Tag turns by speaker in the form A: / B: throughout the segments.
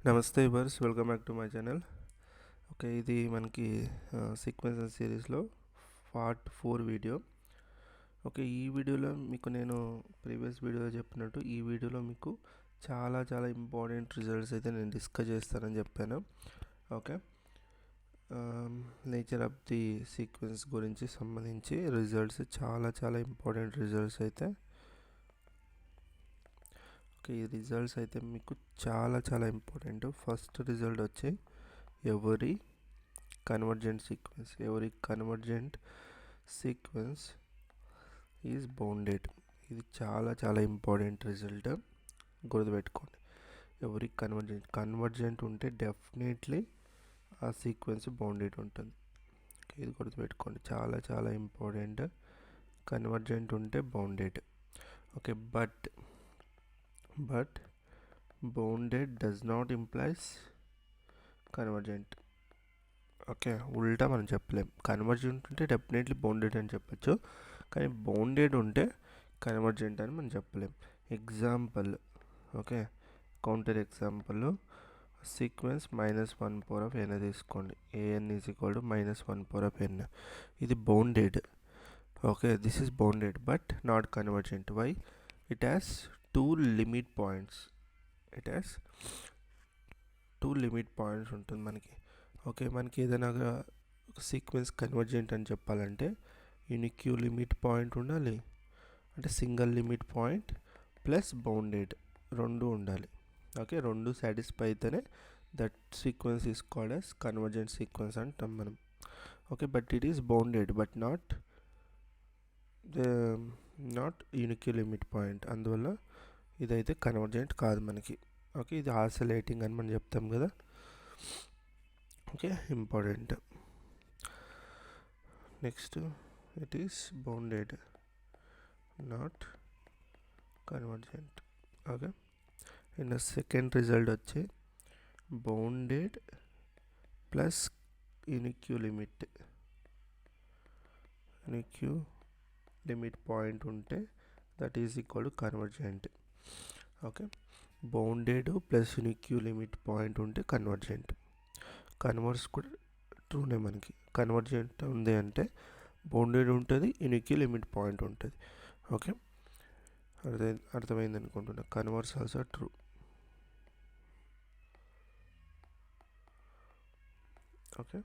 A: నమస్తే వర్స్, welcome back to my channel. Okay, ఇది మనకి సీక్వెన్స్ సిరీస్లో పార్ట్ 4 వీడియో. ఓకే, ఈ వీడియోలో మీకు నేను ప్రీవియస్ వీడియోలో చెప్పినట్టు ఈ వీడియోలో మీకు చాలా ఇంపార్టెంట్ రిజల్ట్స్ అయితే నేను డిస్కస్ చేస్తానని చెప్పాను. Okay, nature of the sequence గురించి సంబంధించి రిజల్ట్స్ చాలా ఇంపార్టెంట్ రిజల్ట్స్ అయితే. ఓకే, ఈ రిజల్ట్స్ అయితే మీకు చాలా ఇంపార్టెంట్. ఫస్ట్ రిజల్ట్ వచ్చి ఎవరి కన్వర్జెంట్ సీక్వెన్స్ ఈజ్ బౌండెడ్. ఇది చాలా ఇంపార్టెంట్ రిజల్ట్, గుర్తుపెట్టుకోండి. ఎవరి కన్వర్జెంట్ ఉంటే డెఫినెట్లీ ఆ సీక్వెన్స్ బౌండెడ్ ఉంటుంది. ఇది గుర్తుపెట్టుకోండి, చాలా ఇంపార్టెంట్. కన్వర్జెంట్ ఉంటే bounded. Okay, but bounded does not implies convergent. Okay, ఉల్టా మనం చెప్పలేం. కన్వర్జెంట్ ఉంటే డెఫినెట్లీ బౌండెడ్ అని చెప్పచ్చు, కానీ బౌండెడ్ ఉంటే కన్వర్జెంట్ అని మనం చెప్పలేం. Example, okay, counter example, sequence -1/n తీసుకోండి. an is equal to -1/n. ఇది bounded. Okay, this is bounded but not convergent. Why? It has two limit points ఉంటుంది మనకి. ఓకే, మనకి ఏదైనా సీక్వెన్స్ కన్వర్జెంట్ అని చెప్పాలంటే యూనిక్ లిమిట్ పాయింట్ ఉండాలి, అంటే single limit point plus bounded రెండు ఉండాలి. ఓకే, రెండు సాటిస్ఫై అయితేనే that sequence is called as convergent sequence అంటాం మనం. Okay, but it is bounded but not unique limit point. అందువల్ల ఇదైతే కన్వర్జెంట్ కాదు మనకి. ఓకే, ఇది ఆసిలేటింగ్ అని మనం చెప్తాం కదా. Okay, important. Next, it is bounded not convergent. Okay, and second result వచ్చి bounded plus unique limit point ఉంటే that is equal to convergent. Okay, bounded plus unique limit point ఉంటే కన్వర్జెంట్. కన్వర్స్ కూడా ట్రూనే మనకి. కన్వర్జెంట్ ఉంది అంటే bounded ఉంటుంది, unique limit point ఉంటుంది. ఓకే, అర్థమైంది అనుకుంటున్నా. Converse also true. ఓకే,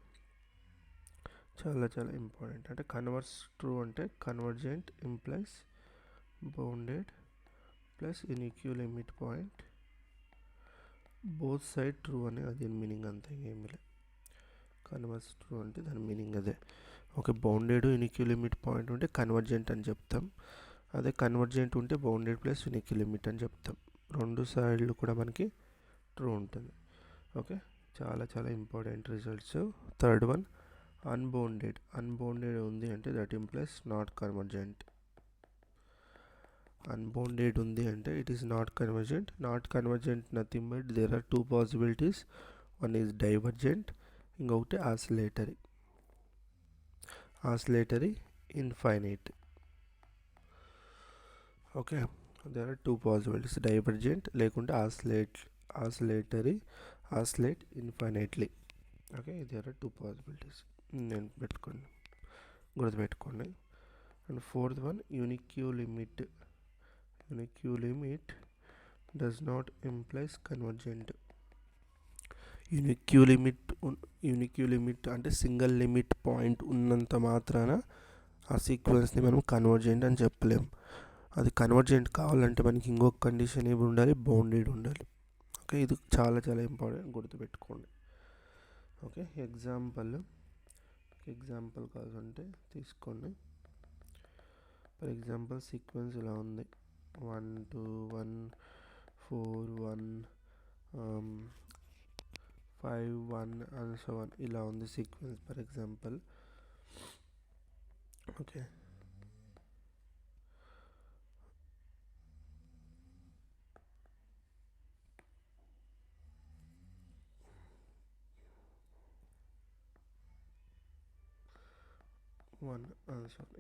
A: చాలా ఇంపార్టెంట్. అంటే కన్వర్స్ ట్రూ అంటే convergent implies bounded plus unique limit point both side true అని అది మీనింగ్, అంతే, ఏమీ లేదు. కన్వర్స్ ట్రూ అంటే దాని మీనింగ్ అదే. Okay, bounded unique limit point ఉంటే కన్వర్జెంట్ అని చెప్తాం. అదే కన్వర్జెంట్ ఉంటే బౌండెడ్ ప్లస్ యూనిక్ లిమిట్ అని చెప్తాం. రెండు సైడ్లు కూడా మనకి ట్రూ ఉంటుంది. ఓకే, చాలా important results. Third one, unbounded ఉంది అంటే that implies not convergent. Unbounded ఉంది అంటే it is not convergent nothing but there are two possibilities. One is divergent, ఇంకొకటి oscillatory infinite. Okay, there are two possibilities, divergent లేకుంటే oscillate infinitely. Okay, there are two possibilities. నేను గుర్తుపెట్టుకోండి. And fourth one, unique limit does not implies convergent. Unique limit అంటే single limit point ఉన్నంత మాత్రాన ఆ సీక్వెన్స్ని మనం convergent అని చెప్పలేం. అది కన్వర్జెంట్ కావాలంటే మనకి ఇంకొక కండిషన్ ఏమి ఉండాలి? బౌండెడ్ ఉండాలి. ఓకే, ఇది చాలా ఇంపార్టెంట్, గుర్తుపెట్టుకోండి. ఓకే, ఎగ్జాంపుల్ కావాలంటే తీసుకోండి. ఫర్ ఎగ్జాంపుల్, సీక్వెన్స్ ఇలా ఉంది, 1 2 1 4 1 5 1 and so on. ఇలా ఉంది సీక్వెన్స్ ఫర్ ఎగ్జాంపుల్. ఓకే,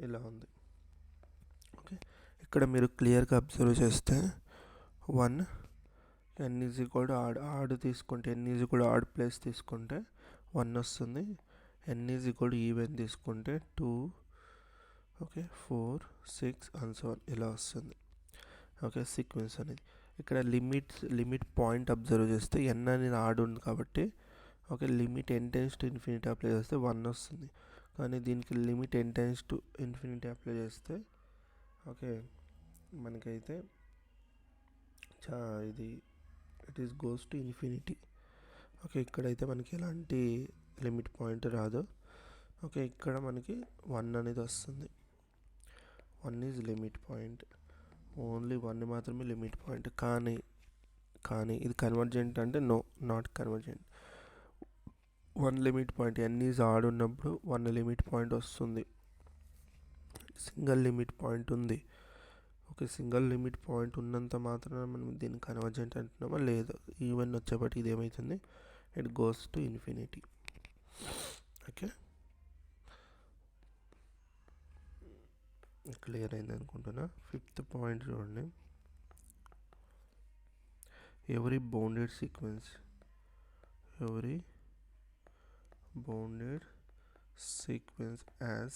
A: ఇలా ఉంది. ఓకే, ఇక్కడ మీరు క్లియర్గా అబ్జర్వ్ చేస్తే 1 n is equal to odd తీసుకుంటే n is equal to odd place తీసుకుంటే 1 వస్తుంది. n is equal to even తీసుకుంటే 2, ఓకే 4, 6 అండ్ సో ఆన్ ఇలా వస్తుంది. ఓకే సీక్వెన్స్ అనేది ఇక్కడ లిమిట్ పాయింట్ అబ్జర్వ్ చేస్తే n అనేది ఆడ్ ఉంది కాబట్టి okay limit n tends to infinity apply చేస్తే 1 వస్తుంది. కానీ దీనికి limit n tends to infinity apply చేస్తే ఓకే మనకైతే ఇది it is goes to infinity. Okay ఇక్కడైతే మనకి ఎలాంటి లిమిట్ పాయింట్ రాదు. ఓకే ఇక్కడ మనకి 1 అనేది వస్తుంది. 1 ఈజ్ లిమిట్ పాయింట్, ఓన్లీ 1 మాత్రమే లిమిట్ పాయింట్. కానీ ఇది కన్వర్జెంట్ అంటే no, not convergent. 1 limit point n is odd ఉన్నప్పుడు 1 లిమిట్ పాయింట్ వస్తుంది. సింగిల్ లిమిట్ పాయింట్ ఉంది. ఓకే సింగిల్ లిమిట్ పాయింట్ ఉన్నంత మాత్రాన మనం దీన్ని కన్వర్జెంట్ అంటున్నామా? లేదు. ఈవెన్ వచ్చేప్పటికి ఇది ఏమవుతుంది, it goes to infinity. Okay clear అయింది అనుకుంటున్నా. 5th పాయింట్ చూడండి. every bounded sequence has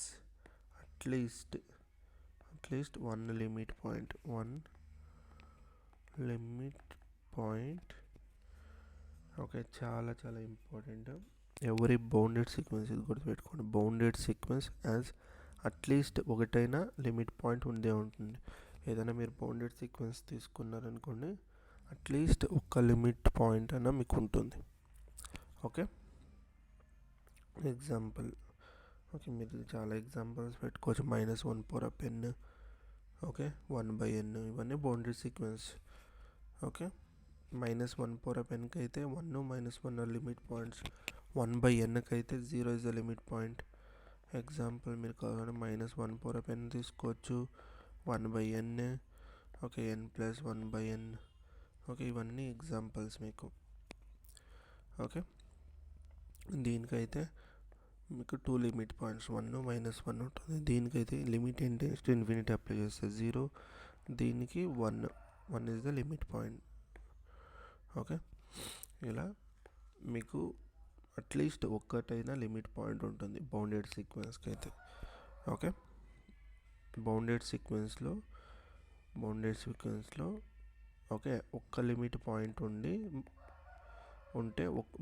A: at least one limit point. Okay చాలా ఇంపార్టెంట్. ఎవరీ బౌండెడ్ సీక్వెన్స్, ఇది గుర్తుపెట్టుకోండి. బౌండెడ్ సీక్వెన్స్ యాజ్ అట్లీస్ట్ ఒకటైనా లిమిట్ పాయింట్ ఉండే ఉంటుంది. ఏదైనా మీరు బౌండెడ్ సీక్వెన్స్ తీసుకున్నారనుకోండి, అట్లీస్ట్ ఒక లిమిట్ పాయింట్ అయినా మీకు ఉంటుంది. ఓకే ఎగ్జాంపుల్, ఓకే మీరు చాలా ఎగ్జాంపుల్స్ పెట్టుకోవచ్చు. -1/n, ఓకే 1/n, ఇవన్నీ బౌండరీ సీక్వెన్స్. ఓకే -1/nకి అయితే 1, -1 లిమిట్ పాయింట్స్. 1/nకి అయితే 0 is the limit point. Example మీరు కావాలంటే -1/n తీసుకోవచ్చు, 1/n, ఓకే n+1/n. ఓకే ఇవన్నీ ఎగ్జాంపుల్స్ మీకు. ఓకే దీనికైతే మీకు 2 లిమిట్ పాయింట్స్ 1, -1 ఉంటుంది. దీనికైతే లిమిట్ టు ఇన్ఫినిటీ అప్లై చేస్తే 0, దీనికి 1 is the limit point. Okay ఇలా మీకు అట్లీస్ట్ ఒక్కటైనా లిమిట్ పాయింట్ ఉంటుంది బౌండెడ్ సీక్వెన్స్కి అయితే. ఓకే బౌండెడ్ సీక్వెన్స్లో ఓకే ఒక్క లిమిట్ పాయింట్ ఉంటే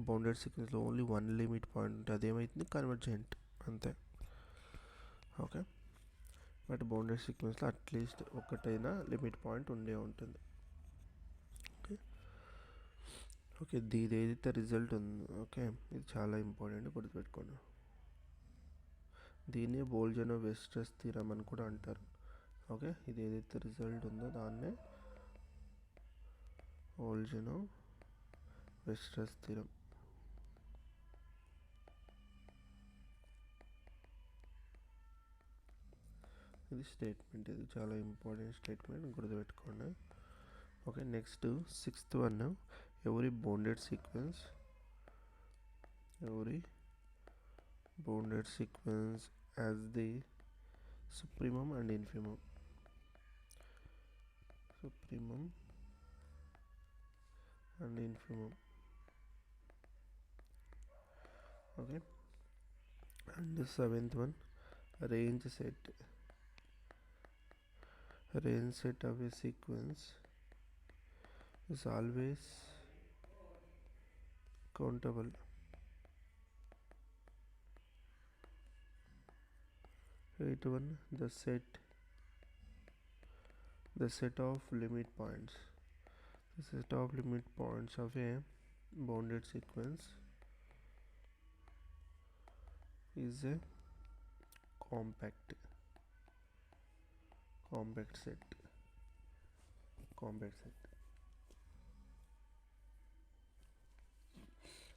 A: బౌండెడ్ సీక్వెన్స్లో ఓన్లీ 1 లిమిట్ పాయింట్ ఉంటే అదేమవుతుంది, కన్వర్జెంట్ అంతే. ఓకే బట్ బౌండెడ్ సీక్వెన్స్లో అట్లీస్ట్ ఒకటైనా లిమిట్ పాయింట్ ఉండే ఉంటుంది. ఓకే ఇది ఏదైతే రిజల్ట్ ఉంది, ఓకే ఇది చాలా ఇంపార్టెంట్, గుర్తుపెట్టుకోండి. దీన్ని బోల్జనో-వెస్ట్రస్ థీరం అని కూడా అంటారు. ఓకే ఇది ఏదైతే రిజల్ట్ ఉందో దాన్నే బోల్జనో-వెస్ట్రస్ థీరం. ఇది స్టేట్మెంట్, ఇది చాలా ఇంపార్టెంట్ స్టేట్మెంట్, గుర్తుపెట్టుకోండి. Okay next 6th one, every bounded sequence has the supremum and infimum. Okay and the 7th one, range set of a sequence is always countable. 8th one, the set of limit points. The set of limit points of a bounded sequence is a compact set.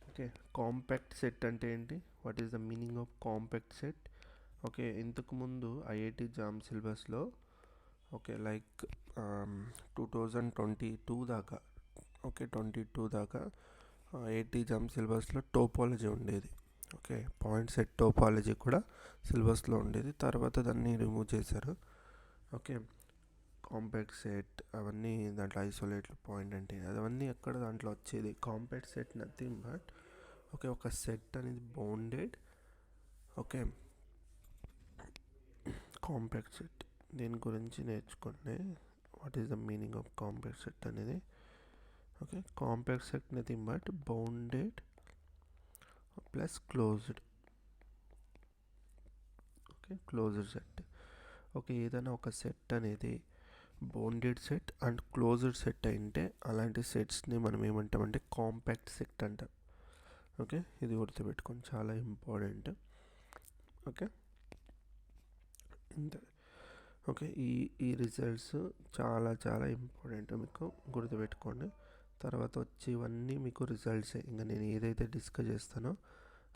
A: Okay compact set అంటే ఏంటి, what is the meaning of compact set? Okay ఇంతకుముందు IIT jam సిలబస్లో okay like 2022 దాకా okay 22 దాకా IIT jam సిలబస్లో topology ఉండేది. Okay point set topology కూడా సిలబస్లో ఉండేది. తర్వాత దాన్ని రిమూవ్ చేశారు. ఓకే కాంపాక్ట్ సెట్ అవన్నీ దాంట్లో ఐసోలేటెడ్ పాయింట్ అంటే అవన్నీ ఎక్కడ దాంట్లో వచ్చేది. Compact set nothing but okay ఒక సెట్ అనేది బౌండెడ్. ఓకే కాంపాక్ట్ సెట్ దీని గురించి నేర్చుకోండి. What is the meaning of compact set అనేది. Okay compact set nothing but bounded plus closed. Okay closed set. Okay ఏదైనా ఒక సెట్ అనేది bounded set and closed set అయితే అలాంటి సెట్స్ని మనం ఏమంటామంటే కాంపాక్ట్ సెట్ అంటాం. ఓకే ఇది గుర్తుపెట్టుకోండి, చాలా ఇంపార్టెంట్. ఓకే ఇంత ఓకే ఈ రిజల్ట్స్ చాలా చాలా ఇంపార్టెంట్, మీకు గుర్తుపెట్టుకోండి. తర్వాత వచ్చి ఇవన్నీ మీకు రిజల్ట్సే. ఇంకా నేను ఏదైతే డిస్కస్ చేస్తానో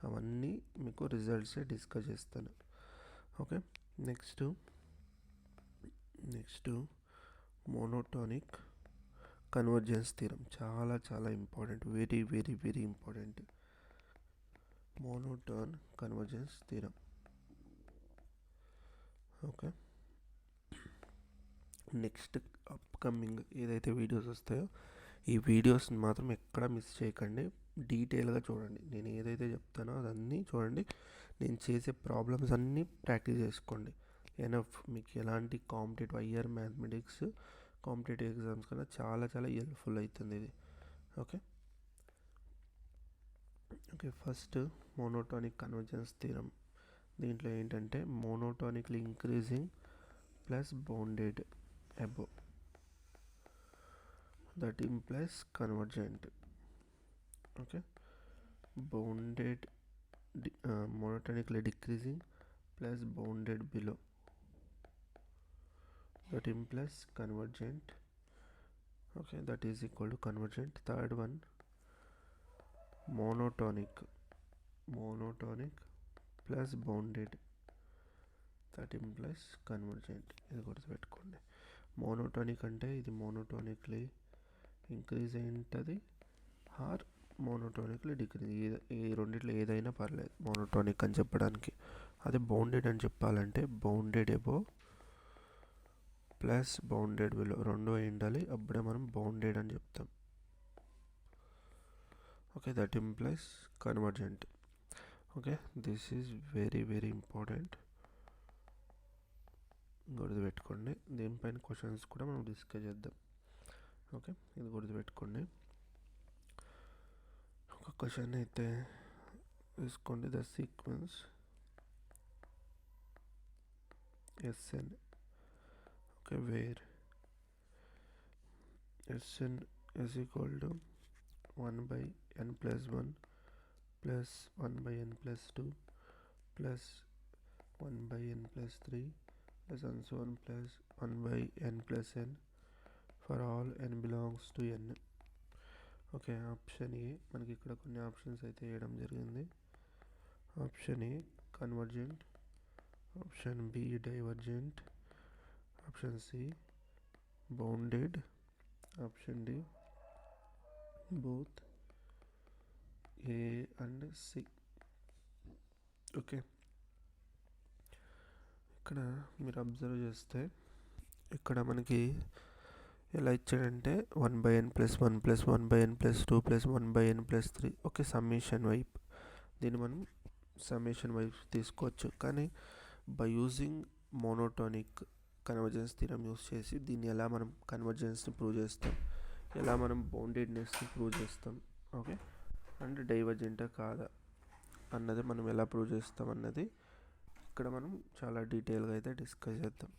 A: అవన్నీ మీకు రిజల్ట్సే డిస్కస్ చేస్తాను. Okay next monotonic convergence theorem చాలా చాలా important, very very very important. Monotone convergence theorem. Okay next upcoming ఏదైతే వీడియోస్ వస్తాయో ఈ వీడియోస్ని మాత్రం ఎక్కడ మిస్ చేయకండి, డీటెయిల్గా చూడండి. నేను ఏదైతే చెప్తానో అదన్నీ చూడండి. నేను చేసే ప్రాబ్లమ్స్ అన్నీ ప్రాక్టీస్ చేసుకోండి. ఎనఫ్ మీకు ఎలాంటి competitive higher mathematics competitive exams కన్నా చాలా చాలా హెల్ప్ఫుల్ అవుతుంది ఇది. Okay okay first monotonic convergence theorem. దీంట్లో ఏంటంటే monotonically increasing plus bounded above that implies convergent. Okay bounded monotonically decreasing plus bounded below that implies convergent. Okay that is equal to convergent. Third one monotonic plus bounded that implies convergent. ఇది గుర్తుపెట్టుకోండి. Monotonic అంటే ఇది మోనోటానిక్లీ increase అయి ఉంటుంది are మోనోటానిక్లీ decrease, ఈ రెండిట్లో ఏదైనా పర్లేదు మోనోటానిక్ అని చెప్పడానికి. అదే బౌండెడ్ అని చెప్పాలంటే bounded above plus bounded below రెండు అయి ఉండాలి, అప్పుడే మనం బౌండెడ్ అని చెప్తాం. Okay that implies convergent. Okay this is very very important, గుర్తుపెట్టుకోండి. దీనిపైన క్వశ్చన్స్ కూడా మనం డిస్కస్ చేద్దాం. ఓకే ఇది గుర్తుపెట్టుకోండి. ఒక క్వశ్చన్ అయితే తీసుకోండి. The sequence S N okay where S N is equal to 1/n+1 plus 1/n+2 plus 1/n+3 plus and so on plus 1/n+n for all n belongs to n. Okay option A మనకి ఇక్కడ కొన్ని options అయితే వేయడం జరిగింది. Option A convergent, option B divergent, option C bounded, option D both A and C. Okay ఇక్కడ మీరు observe చేస్తే ఇక్కడ మనకి ఎలా ఇచ్చాడంటే 1/n+1 plus 1/n+2 plus 1/n+3. Okay summation వైప్, దీన్ని మనం సమ్మేషన్ వైప్ తీసుకోవచ్చు. కానీ by using monotonic convergence theorem use చేసి దీన్ని ఎలా మనం కన్వర్జెన్స్ని ప్రూవ్ చేస్తాం, ఎలా మనం బౌండెడ్నెస్ని ప్రూవ్ చేస్తాం, ఓకే అండ్ డైవర్జెంటా కాదా అన్నది మనం ఎలా ప్రూవ్ చేస్తాం అన్నది ఇక్కడ మనం చాలా డీటెయిల్గా అయితే డిస్కస్ చేద్దాం.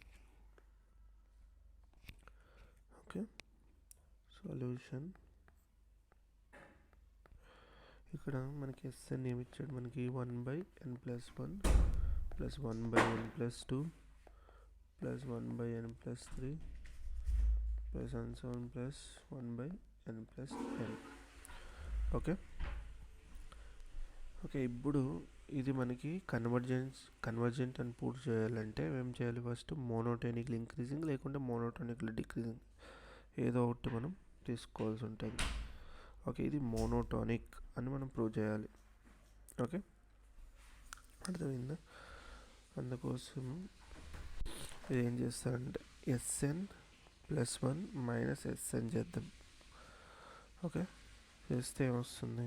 A: ఓకే సొల్యూషన్ ఇక్కడ మనకి ఎస్ఎన్ ఏమి ఇచ్చాడు, మనకి 1/n+1 plus 1/n+2 plus 1/n+3 plus and so on plus 1/n+n. Okay okay ఇప్పుడు ఇది మనకి కన్వర్జెంట్ అని ప్రూవ్ చేయాలంటే ఏం చేయాలి, ఫస్ట్ మోనోటానిక్లీ ఇంక్రీజింగ్ లేకుంటే మోనోటానిక్లీ డిక్రీజింగ్ ఏదో ఒకటి మనం తీసుకోవాల్సి ఉంటుంది. ఓకే ఇది మోనోటానిక్ అని మనం ప్రూవ్ చేయాలి. ఓకే అర్థమైందా? అందుకోసం ఇది ఏం చేస్తారంటే ఎస్ఎన్ ప్లస్ 1 మైనస్ ఎస్ఎన్ చేద్దాం. ఓకే, చేస్తే ఏమొస్తుంది,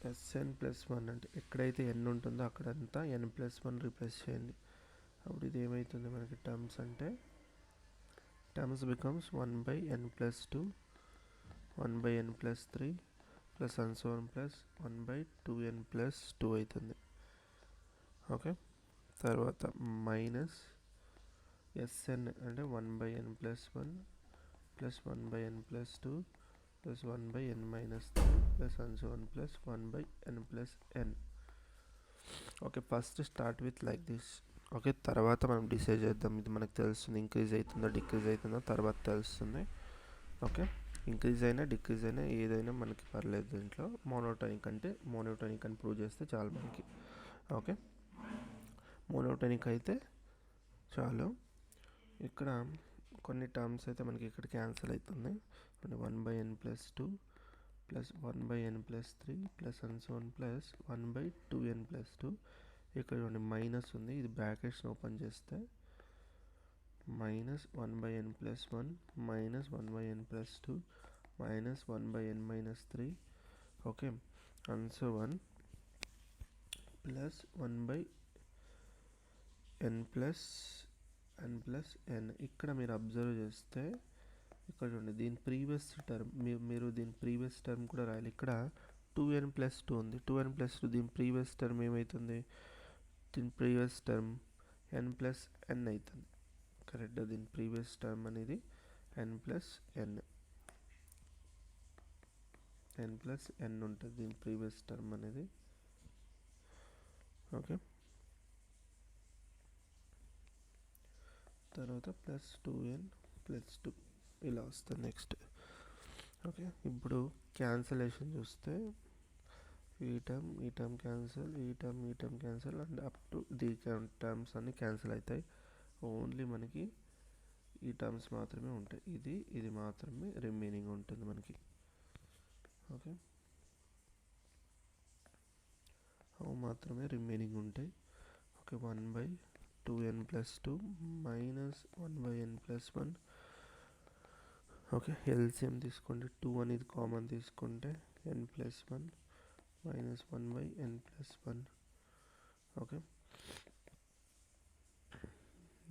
A: ఎస్ఎన్ ప్లస్ 1 అంటే ఎక్కడైతే ఎన్ ఉంటుందో అక్కడంతా ఎన్ ప్లస్ 1 రీప్లేస్ చేయండి. అప్పుడు ఇది ఏమవుతుంది మనకి టర్మ్స్ అంటే terms becomes 1/n plus 2 1/n plus 3 plus and so on plus 1/2n plus 2 అవుతుంది. ఓకే, తర్వాత మైనస్ ఎస్ఎన్ అంటే 1/n plus 1 plus 1/n plus 2 plus 1/n minus 3 plus and so on plus 1/n plus n. Okay, first start with like this. Okay, తర్వాత మనం decide చేద్దాం ఇది మనకు తెలుస్తుంది increase అవుతుందో డిక్రీజ్ అవుతుందో తర్వాత తెలుస్తుంది. ఓకే, ఇంక్రీజ్ అయినా డిక్రీజ్ అయినా ఏదైనా మనకి పర్లేదు, దీంట్లో మోనోటోనిక్ అంటే మోనోటోనిక్ అని ప్రూవ్ చేస్తే చాలు మనకి. ఓకే, మోనోటోనిక్ అయితే చాలు. ఇక్కడ కొన్ని టర్మ్స్ అయితే మనకి ఇక్కడ క్యాన్సిల్ అవుతుంది. 1/n plus 2 plus 1/n plus 3 plus and so on plus 1/2n plus 2. ఇక్కడ చూడండి మైనస్ ఉంది, ఇది బ్రాకెట్స్ ఓపెన్ చేస్తే minus 1/n plus 1 minus 1/n plus 2 minus 1/n minus 3. Okay, and so 1 plus 1/n plus n. ఇక్కడ మీరు observe చేస్తే ఇక్కడ చూడండి దీని ప్రీవియస్ టర్మ్ మీరు దీని ప్రీవియస్ టర్మ్ కూడా రాయాలి. ఇక్కడ 2n ప్లస్ 2 ఉంది, 2n ప్లస్ 2 దీని ప్రీవియస్ టర్మ్ ఏమవుతుంది, దీని previous term n plus n అవుతుంది. కరెక్ట్గా దీని ప్రీవియస్ టర్మ్ అనేది n ప్లస్ n ఉంటుంది దీని ప్రీవియస్ టర్మ్ అనేది. ఓకే, తర్వాత ప్లస్ 2n ప్లస్ 2 ఇలా వస్తుంది నెక్స్ట్. ఓకే, ఇప్పుడు క్యాన్సలేషన్ చూస్తే ఈ టర్మ్ క్యాన్సల్, ఈ term cancel and up to the terms అన్నీ క్యాన్సిల్ అవుతాయి. ఓన్లీ మనకి ఈ టర్మ్స్ మాత్రమే ఉంటాయి, ఇది మాత్రమే రిమైనింగ్ ఉంటుంది మనకి. ఓకే, అవి మాత్రమే రిమైనింగ్ ఉంటాయి. Okay, 1/2n plus 2 minus 1/n plus 1. Okay, LCM తీసుకోండి, 2 అనేది కామన్ తీసుకుంటే n plus 1 minus 1/n plus 1. Okay,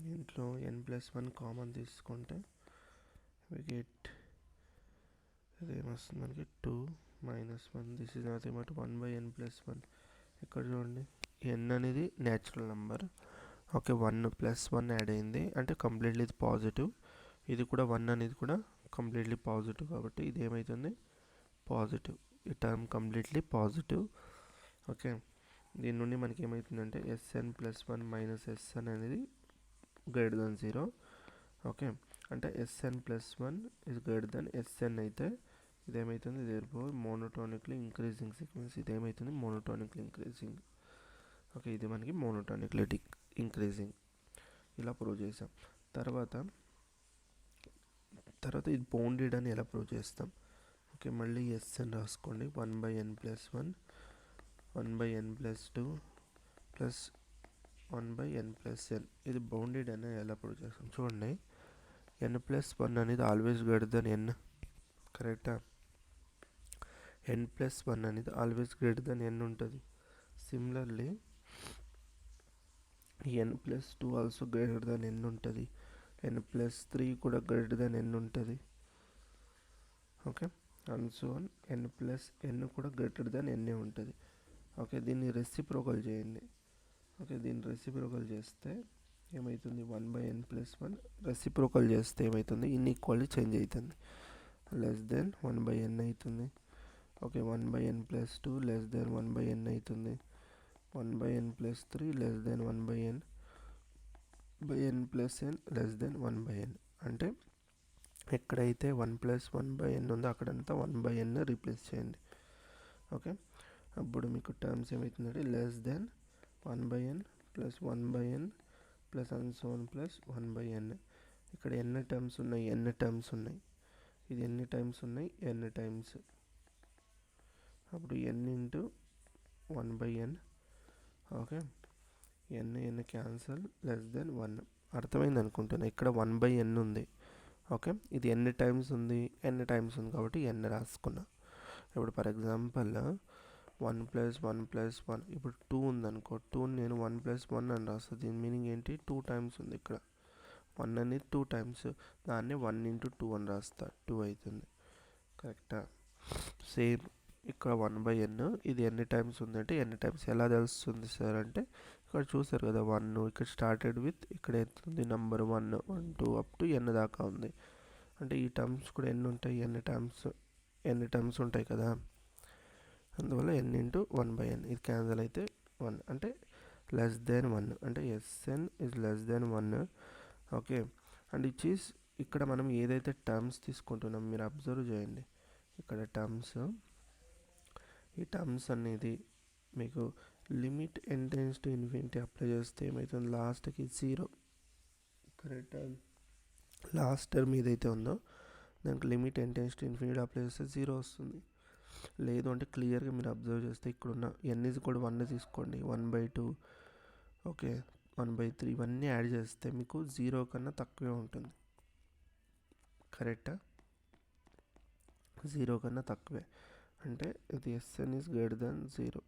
A: దీంట్లో n ప్లస్ 1 కామన్ తీసుకుంటే we get ఇదేమొస్తుంది మనకి 2 minus 1. This is nothing but 1/n plus 1. ఇక్కడ చూడండి n అనేది natural number. Okay, 1 plus 1 add అయింది అంటే కంప్లీట్లీ ఇది పాజిటివ్. ఇది కూడా 1 అనేది కూడా కంప్లీట్లీ పాజిటివ్ కాబట్టి ఇది ఏమవుతుంది పాజిటివ్, ఈ టర్మ్ కంప్లీట్లీ పాజిటివ్. ఓకే, దీని నుండి మనకి ఏమవుతుందంటే ఎస్ఎన్ ప్లస్ 1 మైనస్ ఎస్ఎన్ అనేది గ్రేటర్ దెన్ 0. ఓకే, అంటే S N plus 1 is greater then S N అయితే ఇదేమవుతుంది దేర్ఫోర్ మోనోటోనిక్లీ ఇంక్రీజింగ్ సీక్వెన్స్. ఇదేమవుతుంది మోనోటోనిక్లీ ఇంక్రీజింగ్. ఓకే, ఇది మనకి మోనోటోనిక్లీ ఇంక్రీజింగ్ ఇలా ప్రూవ్ చేసాం. తర్వాత ఇది బౌండెడ్ అని ఎలా ప్రూవ్ చేస్తాం. ఓకే, మళ్ళీ ఎస్ఎన్ రాసుకోండి, 1/n plus 1 1/n plus 2 plus 1/n plus n. ఇది బౌండెడ్ అని ఎలా ప్రూవ్ చేస్తాం చూడండి. n ప్లస్ 1 అనేది ఆల్వేస్ గ్రేటర్ దెన్ n, కరెక్టా. n ప్లస్ 1 అనేది ఆల్వేస్ గ్రేటర్ దెన్ n ఉంటుంది. Similarly n plus 2 also greater than n ఉంటుంది. n ప్లస్ 3 కూడా గ్రేటర్ దెన్ n ఉంటుంది. Okay, and so on n plus n కూడా greater than n ఉంటుంది. Okay, దీన్ని reciprocal చేయండి. ఓకే, దీన్ని రెసిప్రోకల్ చేస్తే ఏమవుతుంది 1/n ప్లస్ 1 రెసిప్రోకల్ చేస్తే ఏమవుతుంది ఇన్ఈక్వాలిటీ చేంజ్ అవుతుంది, లెస్ దెన్ 1/n అవుతుంది. Okay, 1/n plus 2 less than 1/n అవుతుంది. 1/n plus 3 less than 1/n n plus n less than 1/n. అంటే ఎక్కడైతే 1 ప్లస్ 1/n ఉందో అక్కడంతా 1/n రీప్లేస్ చేయండి. ఓకే, అప్పుడు మీకు టర్మ్స్ ఏమవుతుందంటే less than 1/n plus 1/n plus and so on plus 1/n. ఇక్కడ ఎన్ని టర్మ్స్ ఉన్నాయి ఇది ఎన్ని టైమ్స్ ఉన్నాయి n టైమ్స్. అప్పుడు n into 1/n. Okay, n cancel less than 1. అర్థమైంది అనుకుంటున్నా. ఇక్కడ 1/n ఉంది. ఓకే, ఇది ఎన్ని టైమ్స్ ఉంది కాబట్టి n రాసుకున్నా. ఇప్పుడు ఫర్ ఎగ్జాంపుల్ 1 + 1 + 1, ఇప్పుడు 2 ఉందనుకో, 2 నేను 1 + 1 అని రాస్తాను. దీని మీనింగ్ ఏంటి? 2 టైమ్స్ ఉంది ఇక్కడ. 1 అనేది 2 టైమ్స్, దాన్ని 1 × 2 అని రాస్తా, 2 అవుతుంది. కరెక్టా? సేమ్ ఇక్కడ 1/n, ఇది ఎన్ని టైమ్స్ ఉందంటే ఎన్ని టైమ్స్ ఎలా తెలుస్తుంది సార్ అంటే, ఇక్కడ చూసారు కదా 1, ఇక్కడ స్టార్టెడ్ విత్, ఇక్కడ ఎంత ఉంది నెంబర్ 1, 1, 2 అప్ టు n దాకా ఉంది. అంటే ఈ టర్మ్స్ కూడా ఎన్ని ఉంటాయి? ఎన్ని టర్మ్స్ ఉంటాయి కదా, అందువల్ల n × 1/n. ఇది క్యాన్సల్ అయితే 1 అంటే <1, అంటే Sn is <1. Okay, and is ఇక్కడ మనం ఏదైతే టర్మ్స్ తీసుకుంటున్నాం మీరు అబ్జర్వ్ చేయండి. ఇక్కడ ఈ టర్మ్స్ అనేది మీకు లిమిట్ n →∞ అప్లై చేస్తే ఏమవుతుంది? లాస్ట్కి 0. కరెక్ట్? లాస్ట్ టర్మ్ ఏదైతే ఉందో దానికి లిమిట్ n →∞ అప్లై చేస్తే 0 వస్తుంది. లేదు అంటే క్లియర్గా మీరు అబ్జర్వ్ చేస్తే ఇక్కడున్న n = 1 తీసుకోండి, 1/2, ఓకే, 1/3 ఇవన్నీ యాడ్ చేస్తే మీకు 0 కన్నా తక్కువే ఉంటుంది. కరెక్టా? 0 కన్నా తక్కువే అంటే ఇది Sn is greater than 0.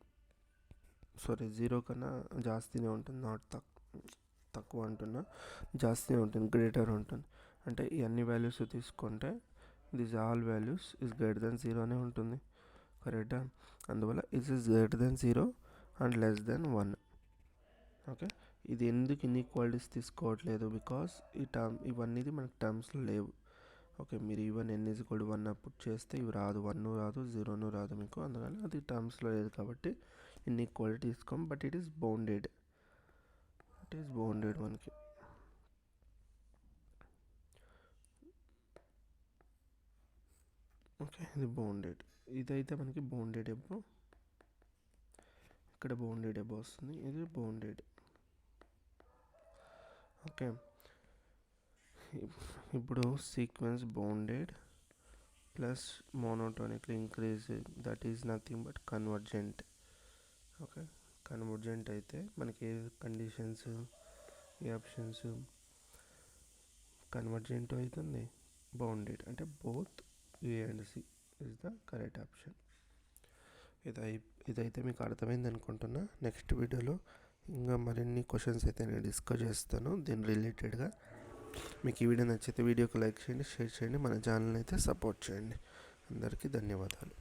A: Sorry, 0 కన్నా జాస్తినే ఉంటుంది, నాట్ తక్కువ అంటున్నా, జాస్తినే ఉంటుంది, గ్రేటర్ ఉంటుంది. అంటే ఈ అన్ని వాల్యూస్ తీసుకుంటే this all values is greater then 0 అనే ఉంటుంది. కరెక్టా? అందువల్ల is greater then 0 and <1. Okay, ఇది ఎందుకు ఇన్ఈక్వాలిటీస్ తీసుకోవట్లేదు? బికాస్ ఇవన్నీ మనకు టర్మ్స్లో లేవు. ఓకే, మీరు ఈవెన్ n = 1 అప్పుడు చేస్తే ఇవి రాదు, 1 రాదు, 0 రాదు మీకు, అందుకని అది టర్మ్స్లో లేదు కాబట్టి ఇన్ఈక్వాలిటీ తీసుకోం. బట్ ఇట్ ఈస్ బౌండెడ్, మనకి. ఓకే, ఇది బౌండెడ్. ఇదైతే మనకి బౌండెడ్ ఎబో, ఇక్కడ బౌండెడ్ ఎబో వస్తుంది, ఇది బౌండెడ్. ఓకే, ఇప్పుడు sequence bounded plus monotonically increasing, that is nothing but convergent. Okay, convergent అయితే మనకి ఏ కండిషన్స్, ఏ ఆప్షన్స్ కన్వర్జెంట్ అవుతుంది? బౌండెడ్ అంటే both A and C is the correct option. ఇదైతే మీకు అర్థమైంది అనుకుంటున్నా. నెక్స్ట్ వీడియోలో ఇంకా మరిన్ని క్వశ్చన్స్ అయితే నేను డిస్కస్ చేస్తాను దీని రిలేటెడ్గా. మీకు ఈ వీడియో నచ్చితే వీడియోకి లైక్ చేయండి, షేర్ చేయండి, మన ఛానల్ అయితే సపోర్ట్ చేయండి. అందరికీ ధన్యవాదాలు.